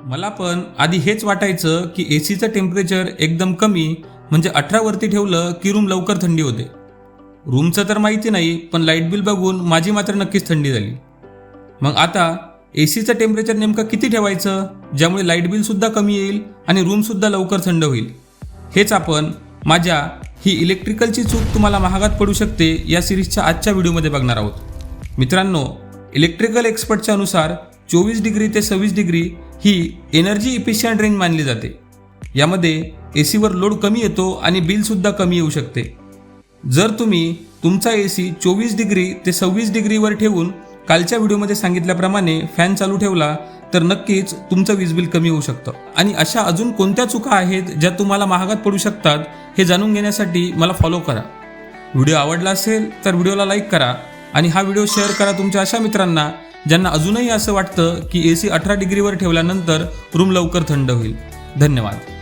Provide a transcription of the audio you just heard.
मला पण आधी हेच वाटायचं की एसीचं टेम्परेचर एकदम कमी म्हणजे 18 वरती ठेवलं की रूम लवकर थंडी होते। रूमचं तर माहिती नाही, पण लाईट बिल बघून माझी मात्र नक्कीच थंडी झाली। मग आता एसीचं टेम्परेचर नेमकं किती ठेवायचं ज्यामुळे लाईट बिल सुद्धा कमी येईल आणि रूम सुद्धा लवकर थंड होईल, हेच आपण माझ्या ही इलेक्ट्रिकलची चूक तुम्हाला महागात पडू शकते या सिरीजच्या आजच्या व्हिडिओमध्ये बघणार आहोत। मित्रांनो, इलेक्ट्रिकल एक्सपर्टच्या अनुसार 24 डिग्री ते 26 डिग्री ही एनर्जी इफिशियंट रेंज मानली जाते। यामध्ये एसीवर लोड कमी येतो आणि बिलसुद्धा कमी येऊ शकते। जर तुम्ही तुमचा एसी 24 डिग्री ते 26 डिग्रीवर ठेवून कालच्या व्हिडिओमध्ये सांगितल्याप्रमाणे फॅन चालू ठेवला तर नक्कीच तुमचं वीज बिल कमी होऊ शकतं। आणि अशा अजून कोणत्या चुका आहेत ज्या तुम्हाला महागात पडू शकतात हे जाणून घेण्यासाठी मला फॉलो करा। व्हिडिओ आवडला असेल तर व्हिडिओला लाईक करा आणि हा व्हिडिओ शेअर करा तुमच्या अशा मित्रांना ज्यांना अजूनही असं वाटतं की एसी 18 डिग्रीवर ठेवल्यानंतर रूम लवकर थंड होईल। धन्यवाद।